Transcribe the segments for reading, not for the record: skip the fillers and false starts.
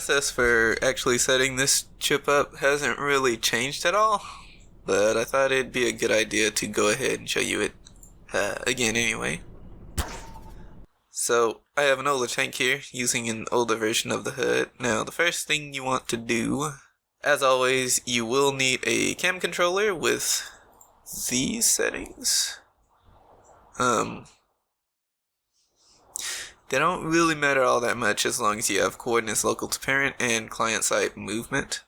process for actually setting this chip up hasn't really changed at all, but I thought it'd be a good idea to go ahead and show you it again anyway. So I have an older tank here using an older version of the HUD. Now the first thing you want to do, as always, you will need a cam controller with these settings. They don't really matter all that much as long as you have coordinates local to parent and client side movement.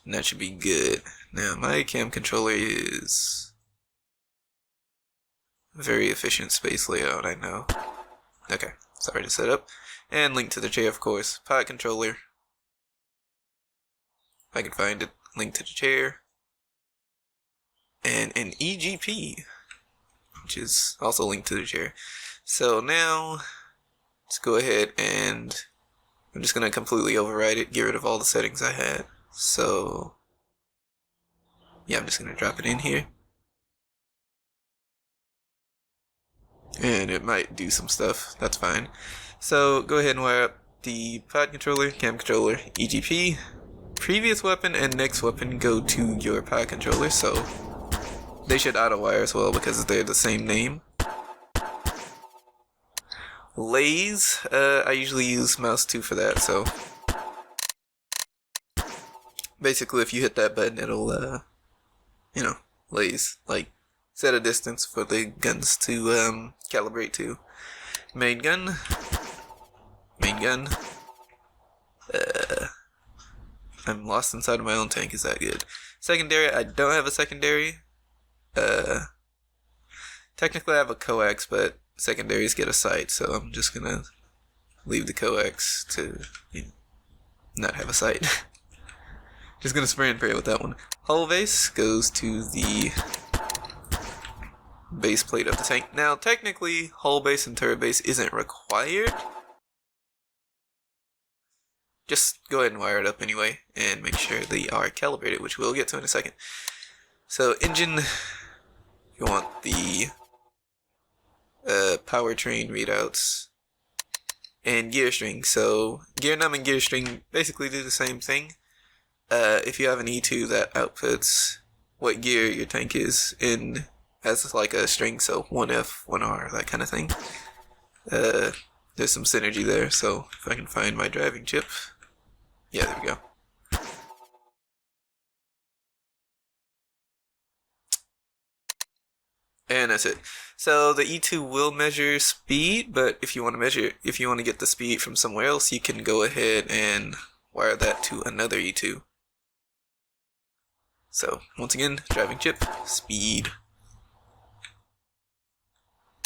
And that should be good. Now my cam controller is very efficient space layout, I know. Okay, sorry to set up. And link to the chair, of course. Pod controller. If I can find it. Link to the chair. And an EGP, which is also linked to the chair. So now, let's go ahead and I'm just going to completely override it, get rid of all the settings I had. So, yeah, I'm just going to drop it in here. And it might do some stuff, that's fine. So, go ahead and wire up the pod controller, cam controller, EGP. Previous weapon and next weapon go to your pod controller, so they should auto-wire as well because they're the same name. Lays, I usually use mouse 2 for that, so basically if you hit that button it'll, lays, like, set a distance for the guns to calibrate to. Main gun, I'm lost inside of my own tank, is that good? Secondary, I don't have a secondary. Technically I have a coax, but secondaries get a sight, so I'm just gonna leave the coax to not have a sight. Just gonna spray and pray with that one. Hull base goes to the base plate of the tank. Now technically hull base and turret base isn't required. Just go ahead and wire it up anyway and make sure they are calibrated, which we'll get to in a second. So engine, you want the powertrain readouts and gear string. So gear num and gear string basically do the same thing. If you have an E2 that outputs what gear your tank is in as like a string, so 1F, 1R, that kind of thing. There's some synergy there, so if I can find my driving chip. Yeah, there we go. And that's it. So the E2 will measure speed, but if you want to get the speed from somewhere else, you can go ahead and wire that to another E2. So once again, driving chip, speed.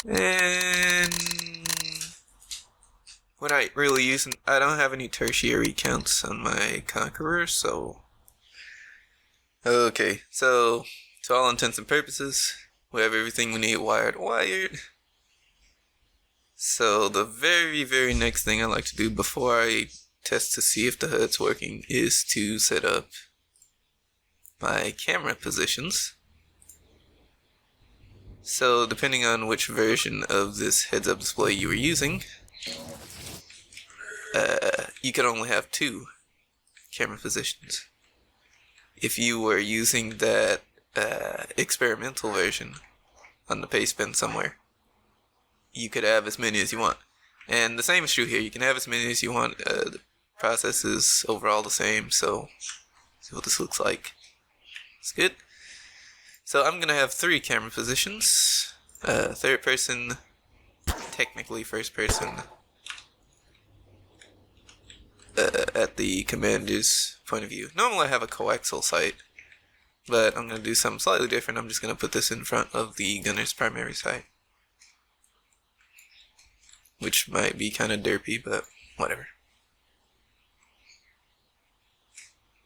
And what I really use, I don't have any tertiary counts on my Conqueror, so okay, so to all intents and purposes, we have everything we need wired. So the very next thing I like to do before I test to see if the HUD's working is to set up my camera positions. So depending on which version of this heads-up display you were using, you could only have 2 camera positions. If you were using that experimental version on the paste bin somewhere, you could have as many as you want. And the same is true here, you can have as many as you want. The process is overall the same, so see what this looks like. It's good. So I'm gonna have 3 camera positions, third person, technically first person, at the commander's point of view. Normally I have a coaxial sight, but I'm going to do something slightly different. I'm just going to put this in front of the gunner's primary sight, which might be kind of derpy, but whatever.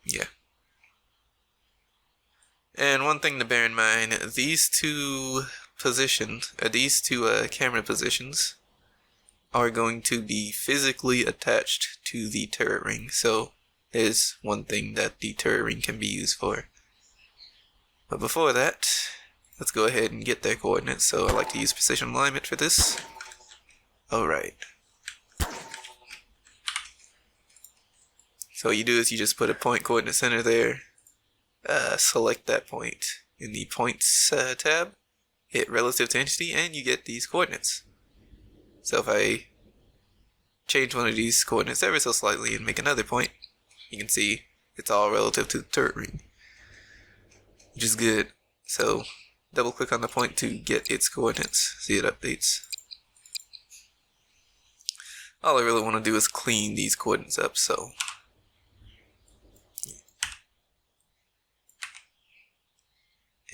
Yeah. And one thing to bear in mind, these two positions, camera positions, are going to be physically attached to the turret ring. So is one thing that the turret ring can be used for. But before that, let's go ahead and get their coordinates. So I like to use precision alignment for this. Alright. So what you do is you just put a point coordinate center there, select that point in the points tab, hit relative to entity, and you get these coordinates. So if I change one of these coordinates ever so slightly and make another point, you can see it's all relative to the turret ring, which is good. So double click on the point to get its coordinates, see it updates. All I really want to do is clean these coordinates up, so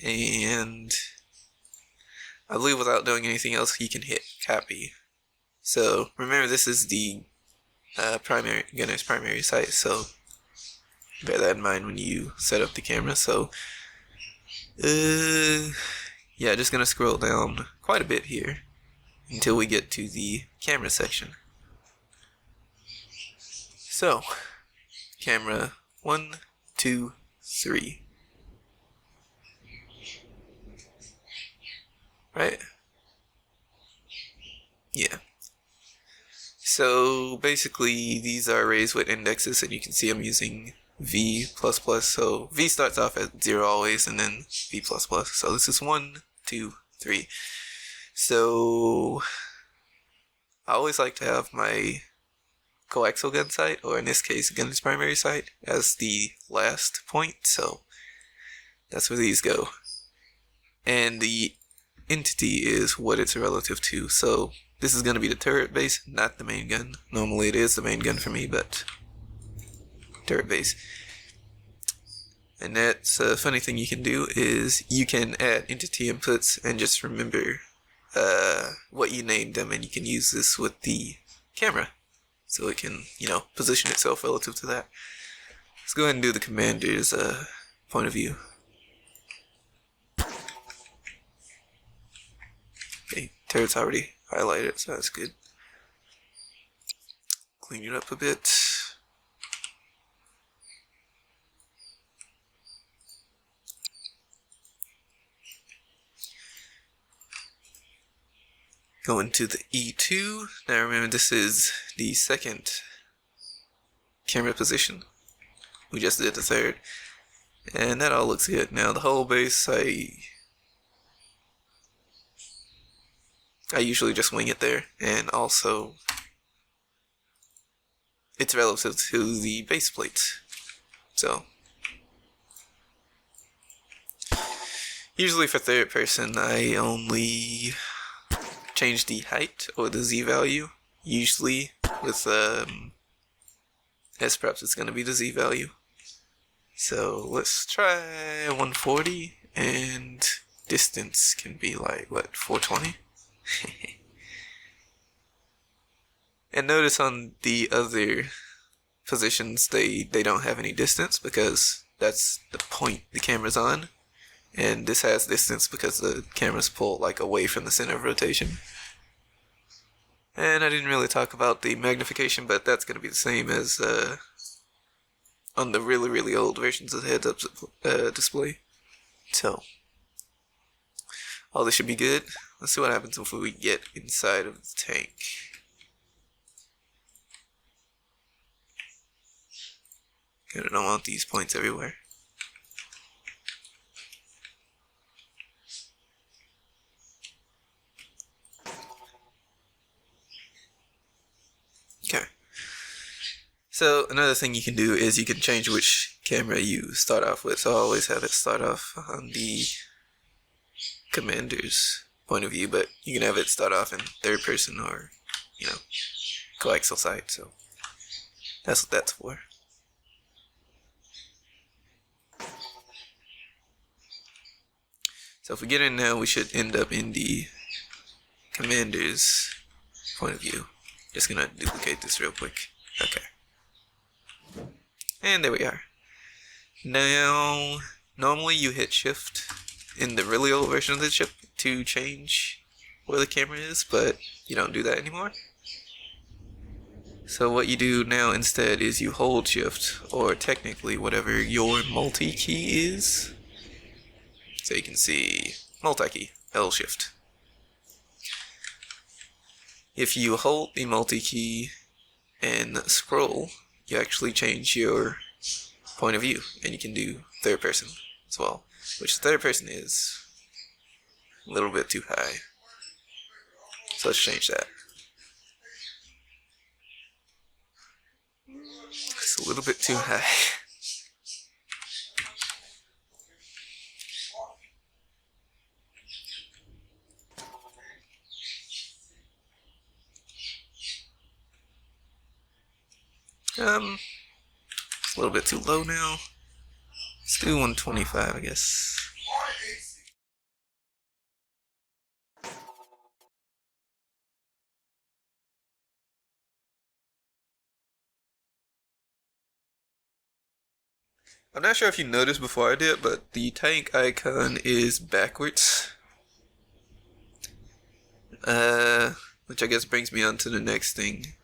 and I believe without doing anything else you can hit copy. So remember, this is the gunner's primary sight, so bear that in mind when you set up the camera. So yeah, just gonna scroll down quite a bit here until we get to the camera section. So camera 1, 2, 3. Right? Yeah. So basically these are arrays with indexes, and you can see I'm using v++. So v starts off at 0 always, and then v++. So this is 1, 2, 3. So I always like to have my coaxial gun sight, or in this case gunner's primary sight, as the last point. So that's where these go. And the entity is what it's relative to. So this is going to be the turret base, not the main gun. Normally it is the main gun for me, but turret base. And that's a funny thing you can do is you can add entity inputs and just remember what you named them, and you can use this with the camera so it can, position itself relative to that. Let's go ahead and do the commander's point of view. Okay, turret's already highlighted, so that's good. Clean it up a bit. Go into the E2. Now remember, this is the second camera position. We just did the third. And that all looks good. Now the whole base, I usually just wing it there, and also it's relative to the base plate. So usually for third person I only change the height or the Z value. Usually with S perhaps it's going to be the Z value. So let's try 140, and distance can be like, what, 420? And notice on the other positions they don't have any distance because that's the point the camera's on, and this has distance because the camera's pulled like away from the center of rotation. And I didn't really talk about the magnification, but that's going to be the same as on the really old versions of the heads-up display. So all this should be good. Let's see what happens if we get inside of the tank. I don't want these points everywhere. Okay. So another thing you can do is you can change which camera you start off with. So I always have it start off on the commander's point of view, but you can have it start off in third person or, coaxial sight. So that's what that's for. So if we get in now, we should end up in the commander's point of view. Just gonna duplicate this real quick. Okay. And there we are. Now, normally you hit shift in the really old version of the chip to change where the camera is, but you don't do that anymore. So what you do now instead is you hold shift, or technically whatever your multi-key is. So you can see multi-key, L shift. If you hold the multi-key and scroll, you actually change your point of view, and you can do third person as well, which third person is a little bit too high. So let's change that. It's a little bit too high. It's a little bit too low now. Let's do 125, I guess. I'm not sure if you noticed before I did, but the tank icon is backwards. Which I guess brings me on to the next thing.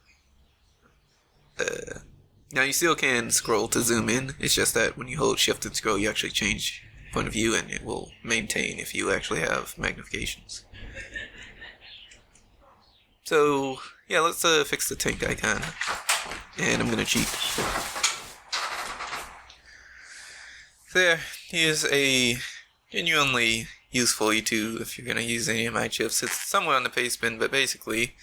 Now you still can scroll to zoom in, it's just that when you hold shift and scroll you actually change point of view, and it will maintain if you actually have magnifications. So yeah, let's fix the tank icon, and I'm gonna cheat. There, here's a genuinely useful E2 if you're gonna use any of my chips. It's somewhere on the paste bin, but basically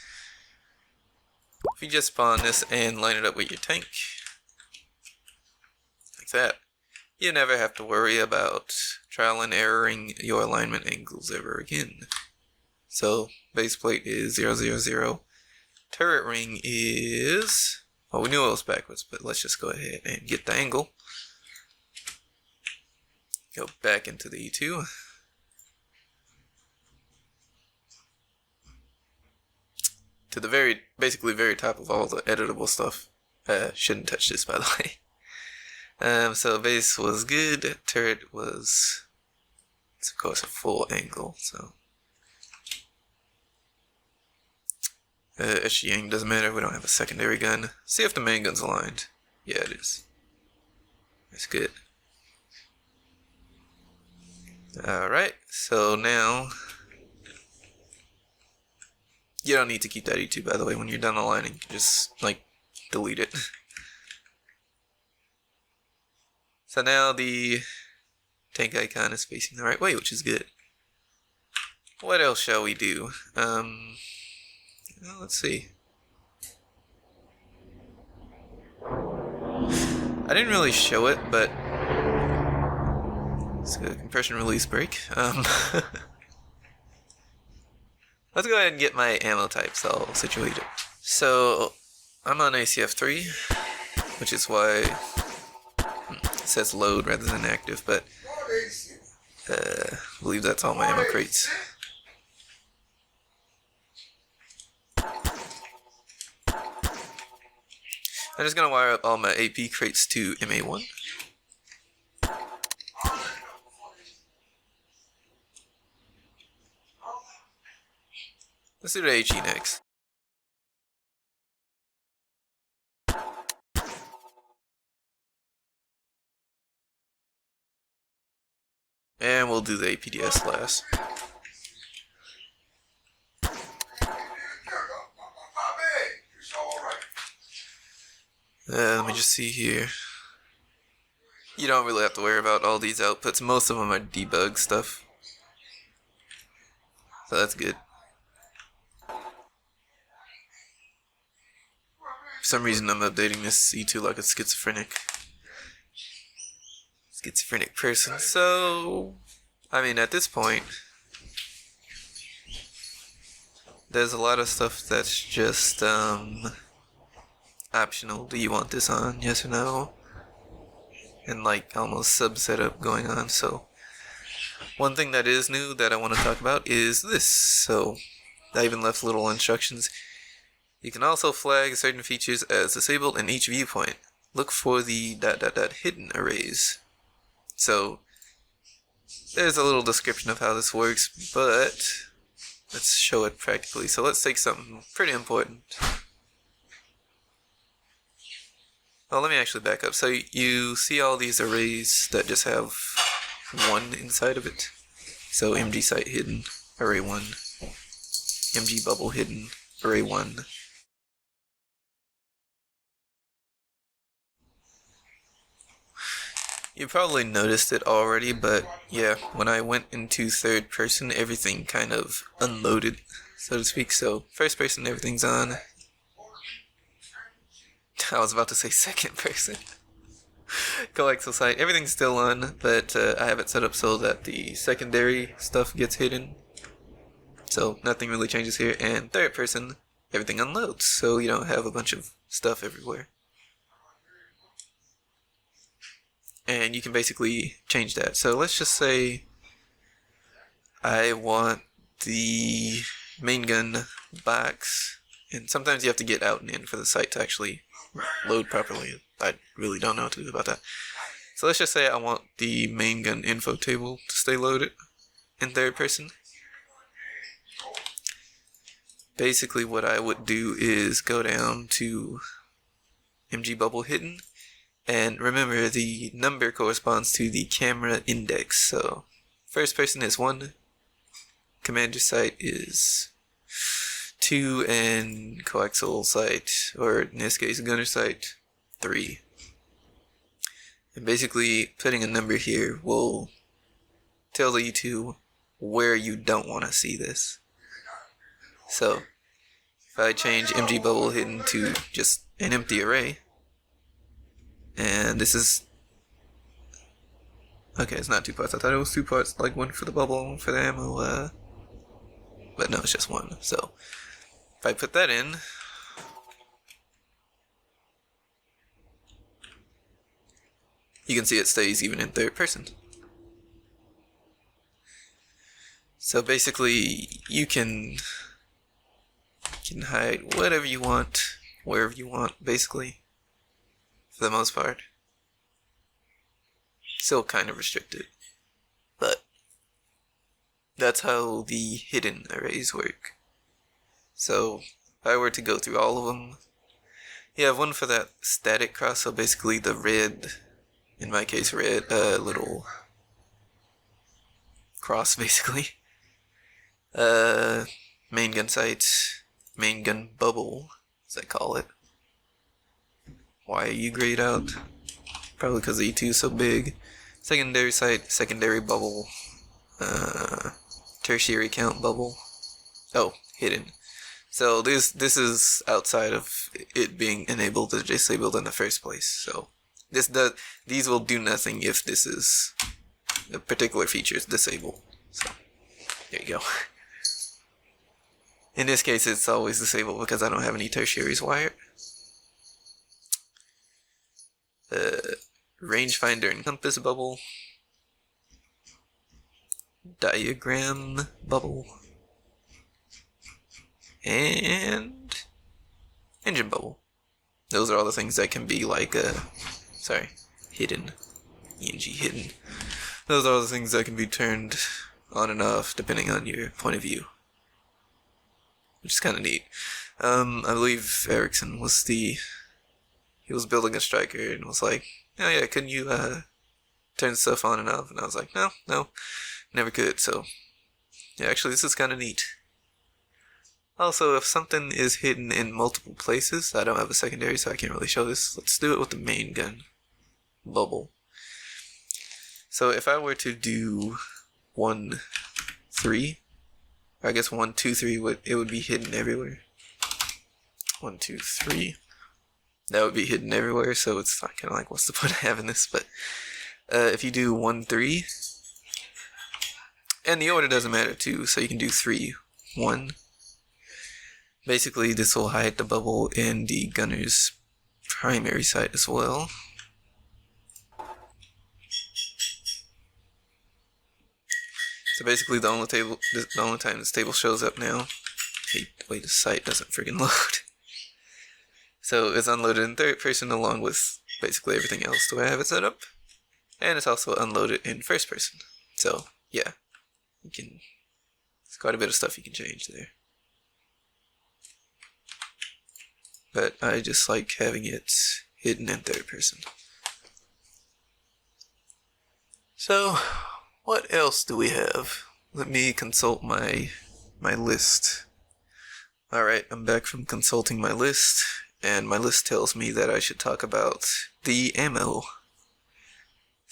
if you just spawn this and line it up with your tank, like that, you never have to worry about trial and erroring your alignment angles ever again. So, base plate is 0, 0, 0. Turret ring is... well, we knew it was backwards, but let's just go ahead and get the angle. Go back into the E2. To the basically very top of all the editable stuff. Shouldn't touch this, by the way. So base was good. Turret was, it's of course a full angle. So SG doesn't matter. We don't have a secondary gun. See if the main gun's aligned. Yeah, it is. That's good. Alright, so now you don't need to keep that E2, by the way. When you're done aligning, just like delete it. So now the tank icon is facing the right way, which is good. What else shall we do? Well, let's see. I didn't really show it, but it's a compression release brake. Let's go ahead and get my ammo types all situated. So I'm on ACF 3, which is why it says load rather than active, but I believe that's all my ammo crates. I'm just gonna wire up all my AP crates to MA1. Let's do the HE next. And we'll do the APDS last. Let me just see here. You don't really have to worry about all these outputs. Most of them are debug stuff. So that's good. For some reason I'm updating this E2 like a schizophrenic person. So, I mean, at this point, there's a lot of stuff that's just optional. Do you want this on? Yes or no? And like almost sub setup going on. So one thing that is new that I want to talk about is this. So I even left little instructions. You can also flag certain features as disabled in each viewpoint. Look for the ... hidden arrays. So there's a little description of how this works, but let's show it practically. So let's take something pretty important. Oh, let me actually back up. So you see all these arrays that just have 1 inside of it. So MG site hidden, array 1. MG bubble hidden, array 1. You probably noticed it already, but yeah, when I went into third person, everything kind of unloaded, so to speak. So first person, everything's on. I was about to say second person. Coaxial sight, everything's still on, but I have it set up so that the secondary stuff gets hidden. So nothing really changes here. And third person, everything unloads, so you don't have a bunch of stuff everywhere. And you can basically change that. So let's just say I want the main gun box, and sometimes you have to get out and in for the site to actually load properly. I really don't know what to do about that. So let's just say I want the main gun info table to stay loaded in third person. Basically what I would do is go down to MG bubble hidden, and remember the number corresponds to the camera index. So first person is 1, commander sight is 2, and coaxial sight, or in this case gunner sight, 3. And basically putting a number here will tell you to where you don't want to see this. So if I change MG bubble hidden to just an empty array, and this is okay, it's not 2 parts. I thought it was 2 parts, like 1 for the bubble, 1 for the ammo, but no, it's just 1. So if I put that in, you can see it stays even in third person. So basically you can hide whatever you want, wherever you want, basically, for the most part. Still kind of restricted, but that's how the hidden arrays work. So if I were to go through all of them, you have one for that static cross, so basically the red, in my case red, little cross basically. Main gun sight, main gun bubble, as I call it. Why are you grayed out? Probably because the E2 is so big. Secondary sight, secondary bubble, tertiary count bubble. Oh, hidden. So this is outside of it being enabled or disabled in the first place. So these will do nothing if this is a particular feature is disabled. So there you go. In this case, it's always disabled because I don't have any tertiaries wired. Rangefinder and compass bubble, diagram bubble, and engine bubble. Those are all the things that can be like hidden, ENG hidden. Those are all the things that can be turned on and off depending on your point of view, which is kind of neat. I believe Ericsson was he was building a striker and was like, oh yeah, couldn't you turn stuff on and off? And I was like, no, never could. So yeah, actually this is kind of neat. Also, if something is hidden in multiple places, I don't have a secondary so I can't really show this. Let's do it with the main gun bubble. So if I were to do 1, 3, I guess 1, 2, 3 it would be hidden everywhere. 1, 2, 3. That would be hidden everywhere, so it's kind of like, what's the point of having this? But if you do 1, 3, and the order doesn't matter too, so you can do 3, 1. Basically, this will hide the bubble in the gunner's primary sight as well. So basically, the only time this table shows up now. Hey, wait, the site doesn't friggin' load. So it's unloaded in third person along with basically everything else the way I have it set up, and it's also unloaded in first person. So yeah, it's quite a bit of stuff you can change there. But I just like having it hidden in third person. So what else do we have? Let me consult my list. Alright, I'm back from consulting my list, and my list tells me that I should talk about the ammo.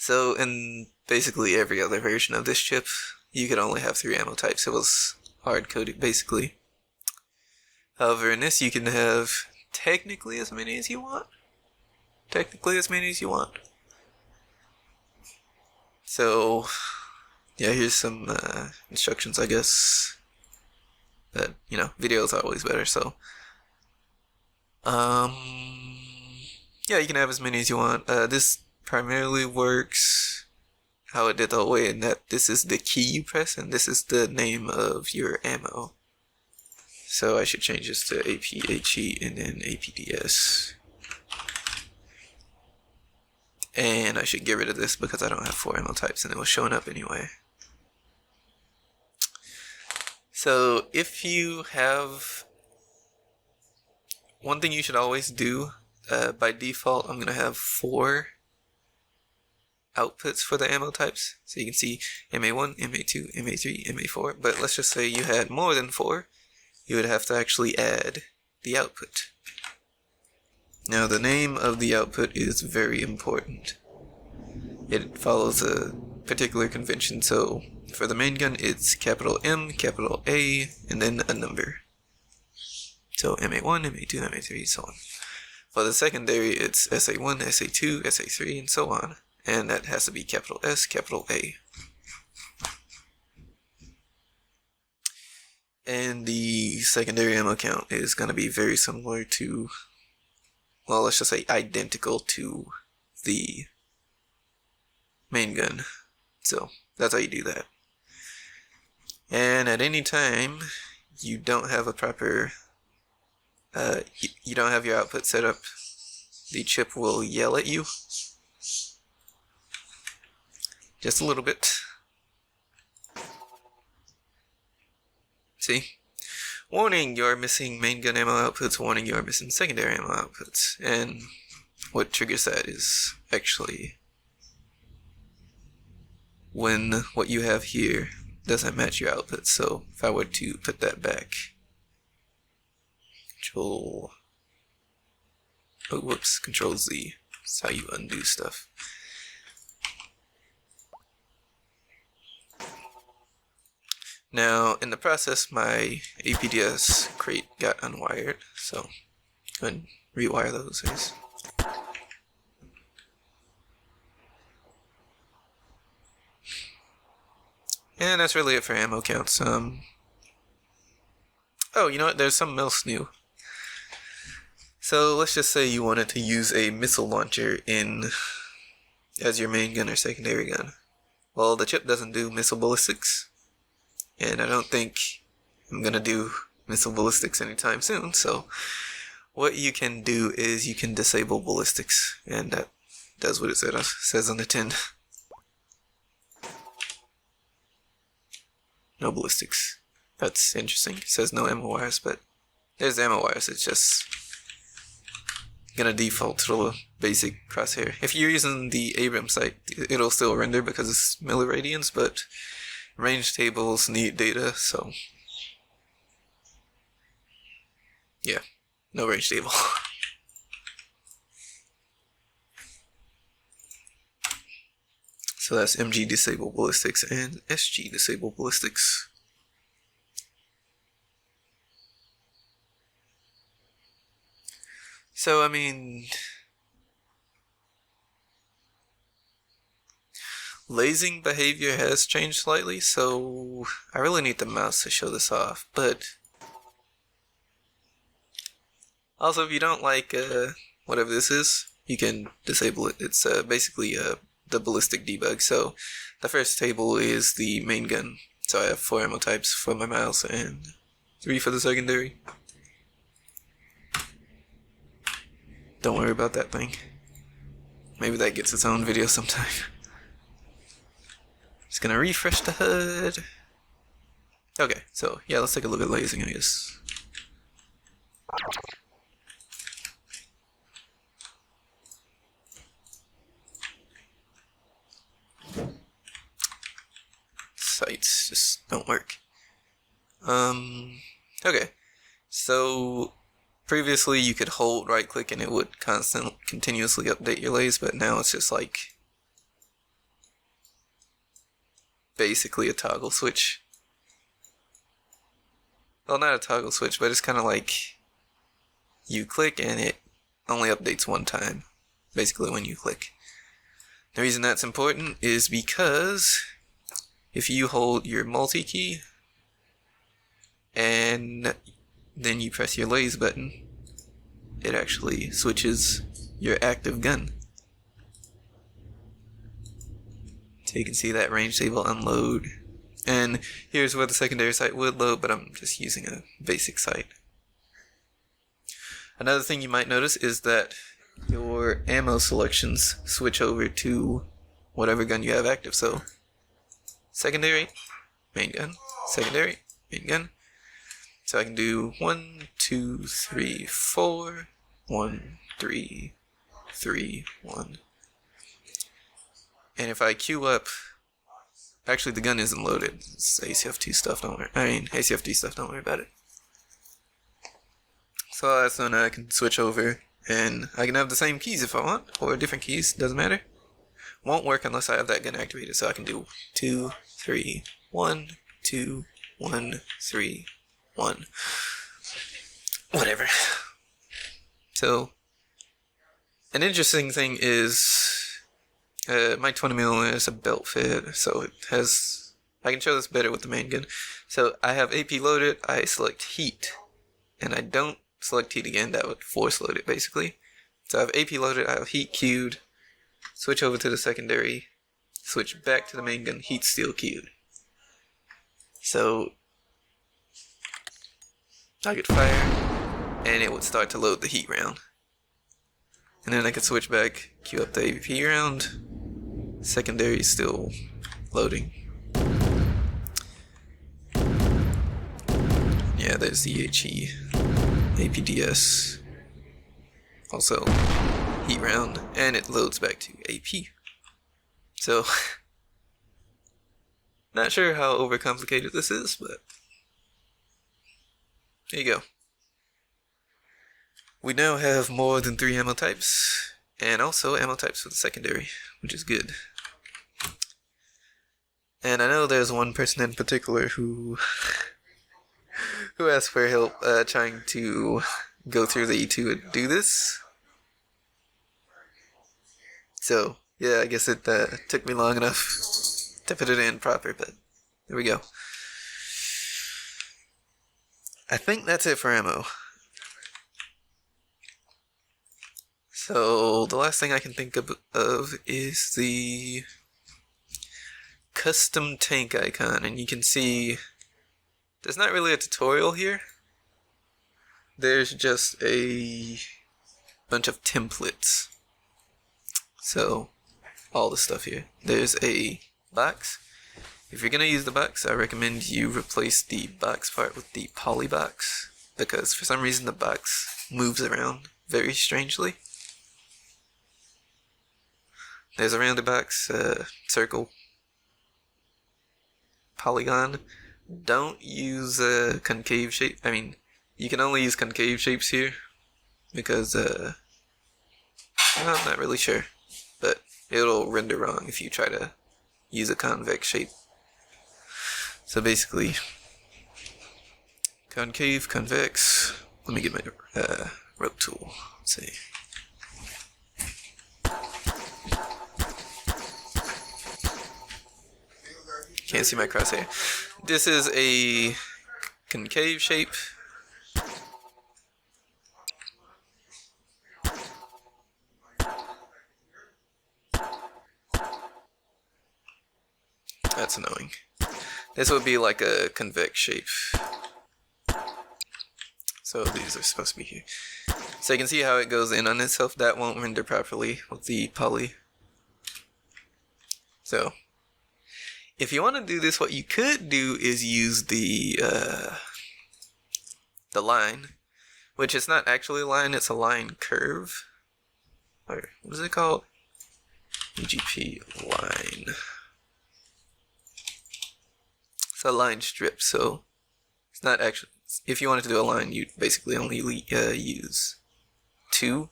So in basically every other version of this chip, you could only have 3 ammo types. It was hard-coded, basically. However, in this, you can have technically as many as you want. So, yeah, here's some instructions, I guess. But, you know, videos are always better, so. Yeah, you can have as many as you want. This primarily works how it did the whole way, in that this is the key you press, and this is the name of your ammo. So I should change this to APHE and then APDS. And I should get rid of this because I don't have 4 ammo types and it was showing up anyway. So if you have... One thing you should always do, by default I'm going to have 4 outputs for the ammo types. So you can see MA1, MA2, MA3, MA4. But let's just say you had more than 4. You would have to actually add the output. Now the name of the output is very important. It follows a particular convention, so for the main gun it's capital M, capital A, and then a number. So MA1, MA2, MA3, so on. For the secondary it's SA1, SA2, SA3, and so on. And that has to be capital S, capital A. And the secondary ammo count is going to be very similar to, well, let's just say identical to the main gun. So that's how you do that. And at any time you don't have a proper, you don't have your output set up, the chip will yell at you. Just a little bit. See? Warning, you're missing main gun ammo outputs, warning, you're missing secondary ammo outputs. And what triggers that is actually when what you have here doesn't match your output. So if I were to put that back, Control Z. That's how you undo stuff. Now, in the process, my APDS crate got unwired, so go ahead and rewire those, guys. And that's really it for ammo counts. Oh, you know what? There's something else new. So let's just say you wanted to use a missile launcher as your main gun or secondary gun. Well, the chip doesn't do missile ballistics. And I don't think I'm gonna do missile ballistics anytime soon, so what you can do is you can disable ballistics, and that does what it says on the tin. No ballistics. That's interesting. It says no ammo wires, but there's ammo wires. It's just gonna default to the basic crosshair. If you're using the Abrams sight, it'll still render because it's milliradians, but range tables need data, so yeah, no range table. So that's MG disable ballistics and SG disable ballistics. So I mean, lasing behavior has changed slightly, so I really need the mouse to show this off, but also if you don't like whatever this is, you can disable it. It's basically the ballistic debug. So the first table is the main gun, so I have 4 ammo types for my mouse and 3 for the secondary. Don't worry about that thing. Maybe that gets its own video sometime. Just gonna refresh the HUD. Okay, so yeah, let's take a look at lasing, I guess. Sights just don't work. Okay, so previously you could hold right click and it would continuously update your lays, but now it's just like basically a toggle switch. Well, not a toggle switch, but it's kind of like you click and it only updates one time, basically when you click. The reason that's important is because if you hold your multi-key and then you press your laze button, it actually switches your active gun. So you can see that range table unload. And here's where the secondary sight would load, but I'm just using a basic sight. Another thing you might notice is that your ammo selections switch over to whatever gun you have active. So secondary, main gun, secondary, main gun. So I can do 1, 2, 3, 4, 1, 3, 3, 1. And if I queue up, actually the gun isn't loaded. It's ACF2 stuff, ACFD stuff, don't worry about it. So that's when I can switch over, and I can have the same keys if I want, or different keys, doesn't matter. Won't work unless I have that gun activated, so I can do 2, 3, 1, 2, 1, 3, 1. Whatever. So, an interesting thing is, my 20mm is a belt fit, so it has, I can show this better with the main gun. So I have AP loaded, I select heat, and I don't select heat again, that would force load it basically. So I have AP loaded, I have heat queued, switch over to the secondary, switch back to the main gun, heat still queued. So I could fire, and it would start to load the heat round. And then I could switch back, queue up the AP round, secondary is still loading. Yeah, there's the HE, APDS, also heat round, and it loads back to AP. So, not sure how overcomplicated this is, but there you go. We now have more than 3 ammo types, and also ammo types for the secondary, which is good. And I know there's one person in particular who asked for help trying to go through the E2 and do this. So, yeah, I guess it took me long enough to put it in proper, but there we go. I think that's it for ammo. So, the last thing I can think of is the custom tank icon, and you can see there's not really a tutorial here. There's just a bunch of templates. So, all the stuff here. There's a box. If you're going to use the box, I recommend you replace the box part with the poly box, because for some reason the box moves around very strangely. There's a rounded box, circle, polygon. Don't use a concave shape. I mean, you can only use concave shapes here because I'm not really sure, but it'll render wrong if you try to use a convex shape. So basically, concave, convex. Let me get my rope tool. Let's see. Can't see my crosshair. This is a concave shape. That's annoying. This would be like a convex shape. So these are supposed to be here. So you can see how it goes in on itself. That won't render properly with the poly. So if you want to do this, what you could do is use the line, which is not actually a line, it's a line curve. Or what is it called? UGP line. It's a line strip, so it's not actually. If you wanted to do a line, you'd basically only use 2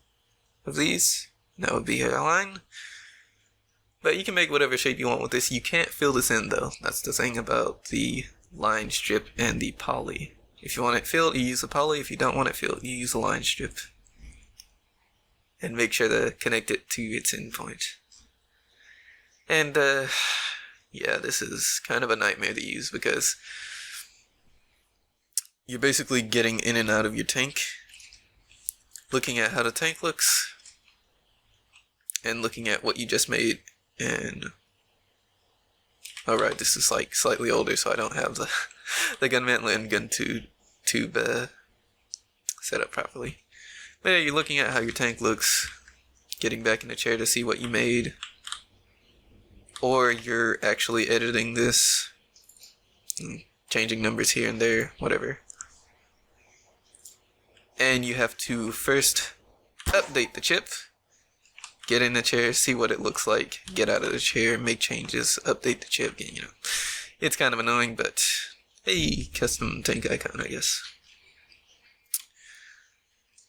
of these. That would be a line. But you can make whatever shape you want with this. You can't fill this in though. That's the thing about the line strip and the poly. If you want it filled, you use a poly. If you don't want it filled, you use a line strip. And make sure to connect it to its endpoint. And yeah, this is kind of a nightmare to use because you're basically getting in and out of your tank, looking at how the tank looks, and looking at what you just made. And alright, this is like slightly older, so I don't have the gun mantle and gun tube set up properly. But yeah, you're looking at how your tank looks, getting back in the chair to see what you made, or you're actually editing this, changing numbers here and there, whatever. And you have to first update the chip, get in the chair, see what it looks like, get out of the chair, make changes, update the chip, you know. It's kind of annoying, but hey, custom tank icon, I guess.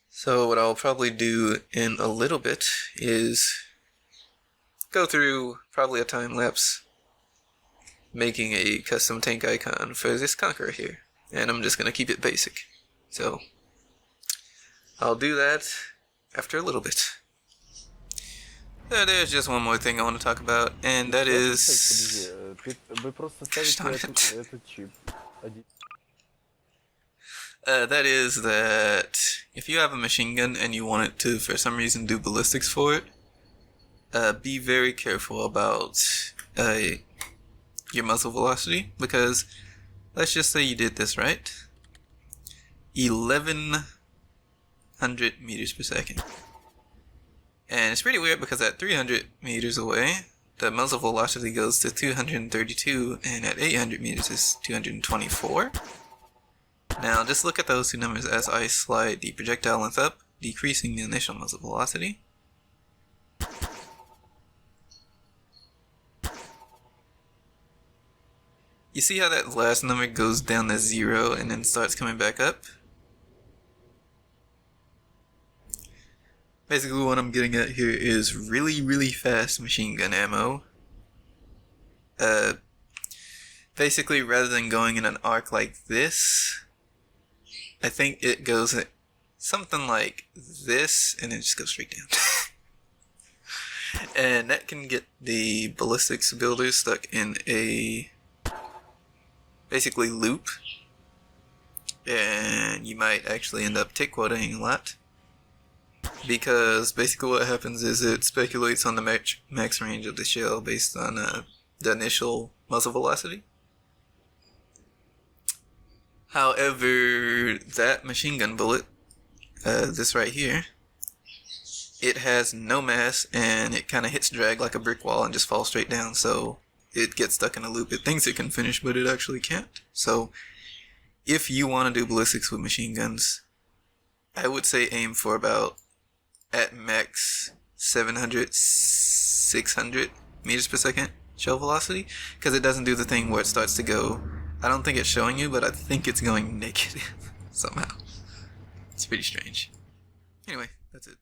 So what I'll probably do in a little bit is go through probably a time lapse making a custom tank icon for this Conqueror here, and I'm just gonna keep it basic. So I'll do that after a little bit. There's just one more thing I want to talk about, and that is... that is that if you have a machine gun and you want it to, for some reason, do ballistics for it, be very careful about your muzzle velocity, because let's just say you did this, right? 1100 meters per second. And it's pretty weird because at 300 meters away, the muzzle velocity goes to 232, and at 800 meters is 224. Now just look at those two numbers as I slide the projectile length up, decreasing the initial muzzle velocity. You see how that last number goes down to 0 and then starts coming back up? Basically what I'm getting at here is really fast machine gun ammo. Basically rather than going in an arc like this, I think it goes something like this and then just goes straight down. And that can get the ballistics builder stuck in a basically loop, and you might actually end up tick quoting a lot, because basically what happens is it speculates on the max range of the shell based on the initial muzzle velocity. However, that machine gun bullet, this right here, it has no mass and it kind of hits drag like a brick wall and just falls straight down, so it gets stuck in a loop. It thinks it can finish, but it actually can't. So if you want to do ballistics with machine guns, I would say aim for about, at max, 700, 600 meters per second shell velocity, because it doesn't do the thing where it starts to go, I don't think it's showing you, but I think it's going negative somehow. It's pretty strange. Anyway, that's it.